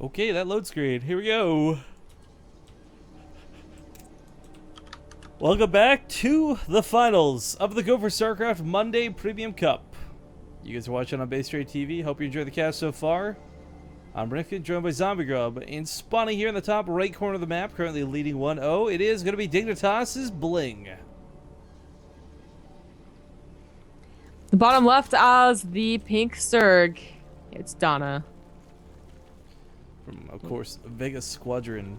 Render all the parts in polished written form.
Okay, that load screen. Here we go. Welcome back to the finals of the Go4StarCraft Monday Premium Cup. You guys are watching on Base Trade TV. Hope you enjoy the cast so far. I'm Rick, joined by Zombie Grub. And spawning here in the top right corner of the map, currently leading 1-0, it is going to be Dignitas's BlinG. The bottom left as the pink Zerg. It's Dana. From, of course, Vegas Squadron.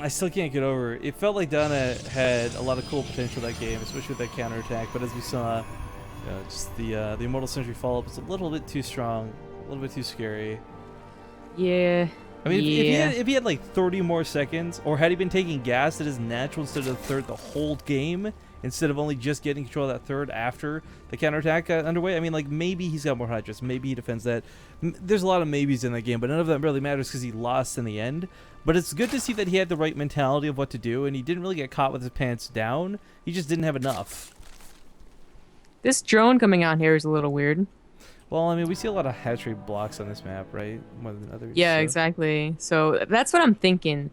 I still can't get over it. It felt like Dana had a lot of cool potential that game, especially with that counterattack. But as we saw, just the Immortal Sentry follow-up was a little bit too strong, a little bit too scary. Yeah. I mean, if he had like 30 more seconds, or had he been taking gas at his natural instead of the third the whole game, instead of only just getting control of that third after the counterattack got underway, I mean, like, maybe he's got more Hydras, maybe he defends that. There's a lot of maybes in that game, but none of that really matters because he lost in the end. But it's good to see that he had the right mentality of what to do, and he didn't really get caught with his pants down. He just didn't have enough. This drone coming out here is a little weird. Well, I mean, we see a lot of hatchery blocks on this map, right? More than others. Yeah, so. exactly. So that's what I'm thinking.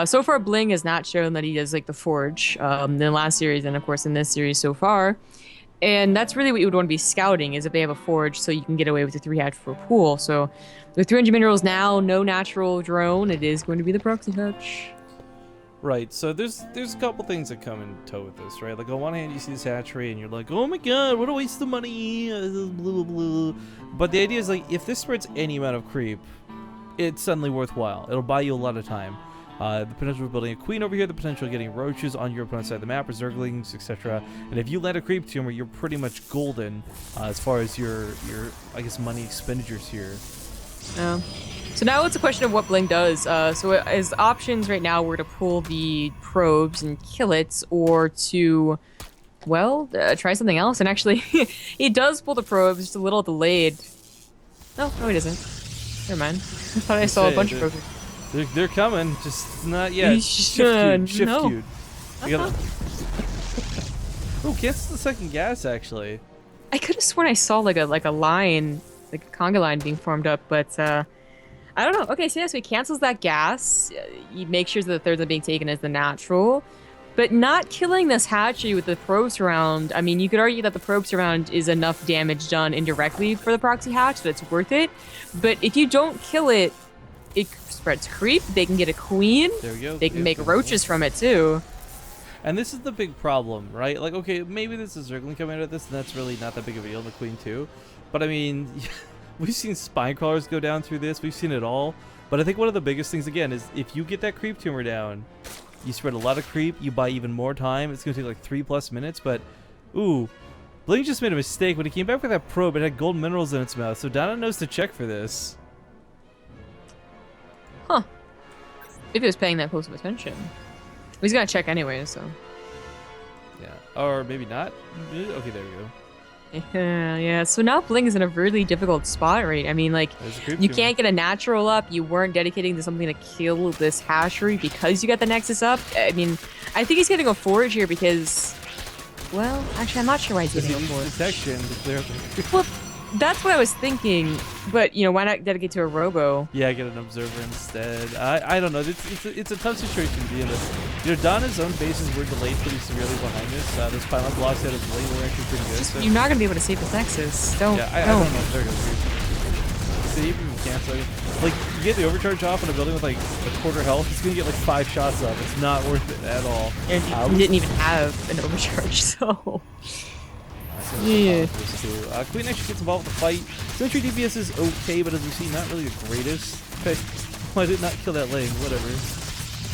So far, BlinG has not shown that he does like the Forge in the last series, and of course in this series so far. And that's really what you would want to be scouting, is if they have a Forge, so you can get away with the 3 hatch for a pool. So with 300 minerals now, no natural drone, it is going to be the proxy hatch. Right, so there's a couple things that come in tow with this, right? Like, on one hand, you see this hatchery, and you're like, oh my god, what a waste of money, blah, blah, blah. But the idea is, like, if this spreads any amount of creep, it's suddenly worthwhile. It'll buy you a lot of time. The potential of building a queen over here, the potential of getting roaches on your opponent's side of the map, or zerglings, etc. And if you land a creep tumor, you're pretty much golden as far as your I guess, money expenditures here. So now it's a question of what BlinG does. So his options right now were to pull the probes and kill it, or to, well, try something else. And actually, he does pull the probes, just a little delayed. No, he doesn't. Never mind. I thought I saw a bunch of probes. They're coming, just not yet. Shift queued. No. Oh, cancel the second gas, actually. I could have sworn I saw like a line, like a conga line being formed up, but I don't know. Okay, so yeah, so he cancels that gas. He makes sure that the thirds are being taken as the natural, but not killing this hatchery with the probes around. I mean, you could argue that the probes around is enough damage done indirectly for the proxy hatch that it's worth it. But if you don't kill it, it spreads creep. They can get a queen. There we go. They can make roaches from it too. And this is the big problem, right? Like, okay, maybe this is Zergling coming out of this, and that's really not that big of a deal, the queen too. But I mean, we've seen spine crawlers go down through this. We've seen it all. But I think one of the biggest things, again, is if you get that creep tumor down, you spread a lot of creep, you buy even more time. It's going to take like 3+ minutes, but, ooh, BlinG just made a mistake. When he came back with that probe, it had gold minerals in its mouth, so Dana knows to check for this. Huh. If he was paying that close of attention. He's gonna check anyway, so. Yeah, or maybe not. Okay, there we go. Yeah. So now BlinG is in a really difficult spot, right? I mean, like, you can't get a natural up. You weren't dedicating to something to kill this hatchery because you got the Nexus up. I mean, I think he's getting a Forge here because, well, actually, I'm not sure why he's getting a Forge. Detection to clear up. Well, that's what I was thinking, but, you know, why not dedicate to a Robo? Yeah, get an Observer instead. I don't know. It's a tough situation to be in. You know, Donna's own bases were delayed pretty severely behind this. Those pylon blocks out of late were actually pretty good. So. You're not going to be able to save the Nexus. Don't. Yeah, I don't know. There it goes. See, even if you cancel it. Like, you get the overcharge off in a building with, like, a quarter health, it's going to get, like, 5 shots up. It's not worth it at all. And you didn't even have an overcharge, so... Yeah. Queen actually gets involved with the fight. Sentry DPS is okay, but as we see, not really the greatest. Okay, well, I did not kill that lane. Whatever.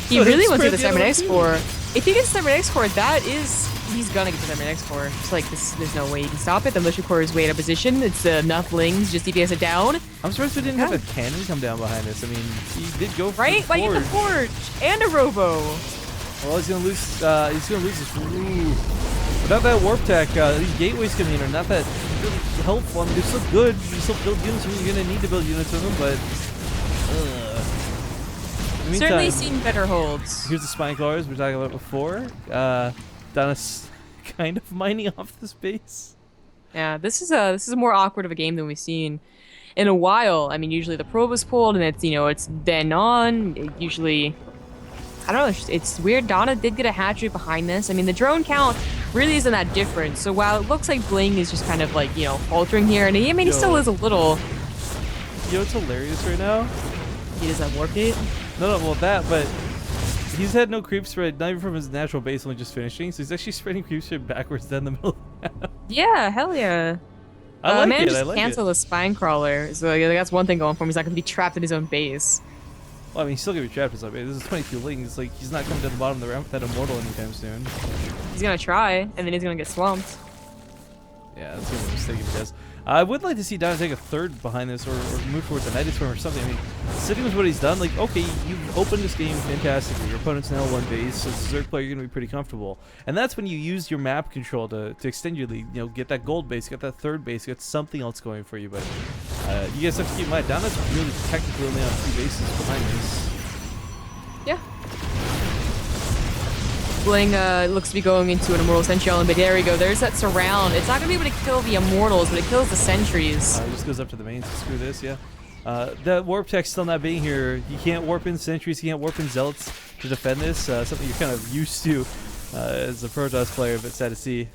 He really wants to get the Cybernetic Core. If he gets the Cybernetic Core, that is... He's gonna get the Cybernetic Core. It's like, there's no way you can stop it. The Militia Core is way out of position. It's enough lings, just DPS it down. I'm surprised we didn't have a cannon come down behind us. I mean, he did go for right? the Why get the Forge? And a Robo. Well, he's gonna lose his... Ooh. Without that warp tech, these gateways coming in are not that really helpful. I mean, they're still good. You still build units. You're gonna need to build units with them, but in the meantime, certainly seen better holds. Here's the spine crawlers we were talking about before. Dana's kind of mining off the space. Yeah, this is a more awkward of a game than we've seen. in a while. I mean, usually the probe is pulled and it's, it's then on. Usually, I don't know, it's weird. Dana did get a hatchery behind this. I mean, the drone count really isn't that different. So while it looks like BlinG is just kind of like, faltering here, and he still is a little. What's hilarious right now? He doesn't warp it. No, well but he's had no creep spread, not even from his natural base, only just finishing. So he's actually spreading creep spread backwards down the middle. Yeah, hell yeah. I like it. Just cancel the spine crawler. So that's one thing going for him. He's not gonna be trapped in his own base. Well, I mean, he's still gonna be trapped in his own base. This is 22 lings. Like, he's not coming to the bottom of the ramp with that immortal anytime soon. He's gonna try, and then he's gonna get swamped. Yeah, that's gonna be a mistake if he does. I would like to see Dana take a third behind this, or move towards a Night Swim or something. I mean, sitting with what he's done, like, okay, you've opened this game fantastically. Your opponent's now one base, so as a Zerg player, you're gonna be pretty comfortable. And that's when you use your map control to extend your lead. Get that gold base, get that third base, get something else going for you. But you guys have to keep in mind, Dana's really technically only on 2 bases behind this. Yeah. BlinG looks to be going into an Immortal Sentry Island, but there we go. There's that surround. It's not going to be able to kill the Immortals, but it kills the Sentries. It just goes up to the main, so screw this, yeah. That warp tech still not being here. You can't warp in Sentries, you can't warp in Zealots to defend this. Something you're kind of used to as a Protoss player, but sad to see.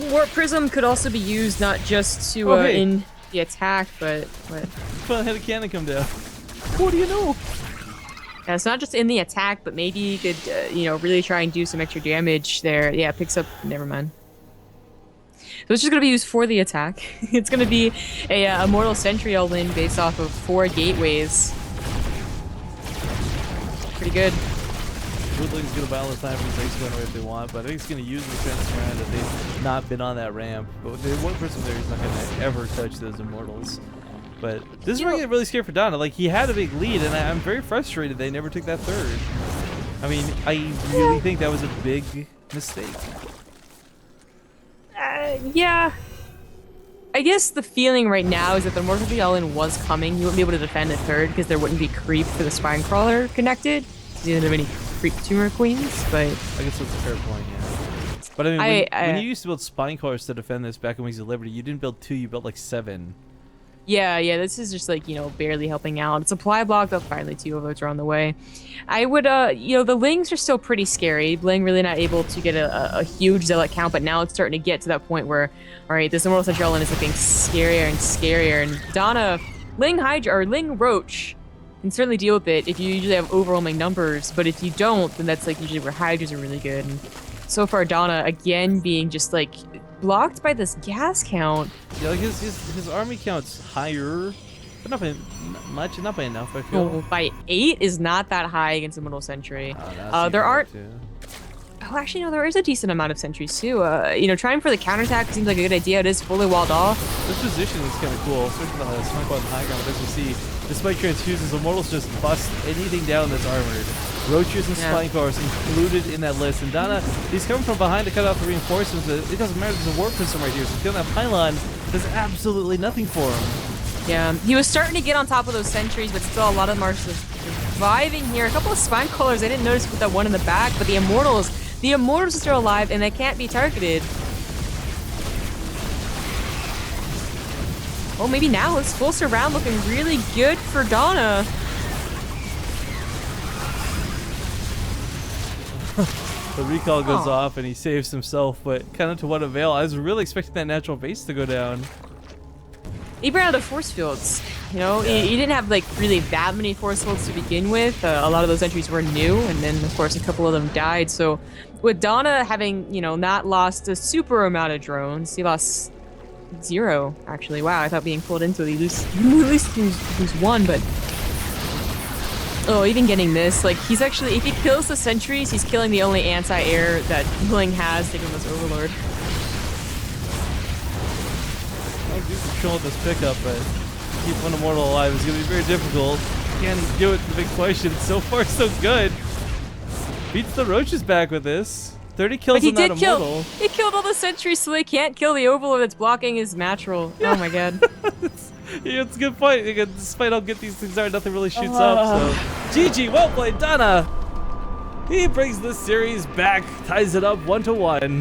Warp Prism could also be used not just to in the attack, but what? Well, had a cannon come down. What do you know? Yeah, it's not just in the attack, but maybe you could, really try and do some extra damage there. Yeah, it picks up. Never mind. So it's just going to be used for the attack. It's going to be a Immortal Sentry Island based off of 4 gateways. Pretty good. Woodling's going to battle the time for the base going away if they want, but I think it's going to use the transparent that they've not been on that ramp. But the one person there is not going to ever touch those Immortals. But this is where I get really scared for Dana. Like, he had a big lead, and I'm very frustrated they never took that third. I mean, I really think that was a big mistake. Yeah. I guess the feeling right now is that the Immortal Sentry Island was coming. He wouldn't be able to defend a third because there wouldn't be creep for the Spine Crawler connected. He didn't have any creep tumor queens, but... I guess that's a fair point, yeah. But I mean, when you used to build Spine Crawlers to defend this back in Wings of Liberty, you didn't build 2, you built like 7. Yeah, this is just like, barely helping out. Supply block, though, finally 2 of those are on the way. I would, the Lings are still pretty scary. BlinG really not able to get a huge Zealot count, but now it's starting to get to that point where, all right, this Immortal Sentry Island is looking scarier and scarier. And Dana, BlinG Hydra, or BlinG Roach can certainly deal with it if you usually have overwhelming numbers, but if you don't, then that's like usually where Hydras are really good. And so far, Dana, again, being just like blocked by this gas count. Yeah, like his army count's higher, but not by much, not by enough, I feel. Oh, by 8 is not that high against the Immortal Sentry. There aren't... Oh, actually, no, there is a decent amount of sentries, too. Trying for the counterattack seems like a good idea. It is fully walled off. This position is kind of cool, especially on the smoke on the high ground. As you see, despite transfusions, Immortals just bust anything down that's armored. Roaches and Spine Crawlers included in that list. And Dana, he's coming from behind to cut off the reinforcements. It doesn't matter, there's a warp system right here. So killing that pylon does absolutely nothing for him. Yeah, he was starting to get on top of those sentries, but still a lot of them are surviving here. A couple of Spine Crawlers I didn't notice with that one in the back, but the Immortals are still alive, and they can't be targeted. Oh, maybe now it's full surround, looking really good for Dana. The recall goes off, and he saves himself, but kind of to what avail? I was really expecting that natural base to go down. He ran out of force fields. He didn't have like really that many force fields to begin with. A lot of those entries were new, and then of course a couple of them died. So with Dana having not lost a super amount of drones, he lost 0 actually. Wow, I thought being pulled into it, at least lose 1, but even getting this, like, he's actually, if he kills the sentries, he's killing the only anti-air that BlinG has, taking this Overlord. I'll do control of this pickup, but keep one Immortal alive is going to be very difficult. Can he do it? The big question. So far, so good. Beats the Roaches back with this. 30 kills on that Immortal. He killed all the sentries, so they can't kill the Overlord that's blocking his natural. Yeah. Oh my god. It's a good point. Despite how good these things are, nothing really shoots up. So, GG, well played, Dana. He brings this series back, ties it up 1-1.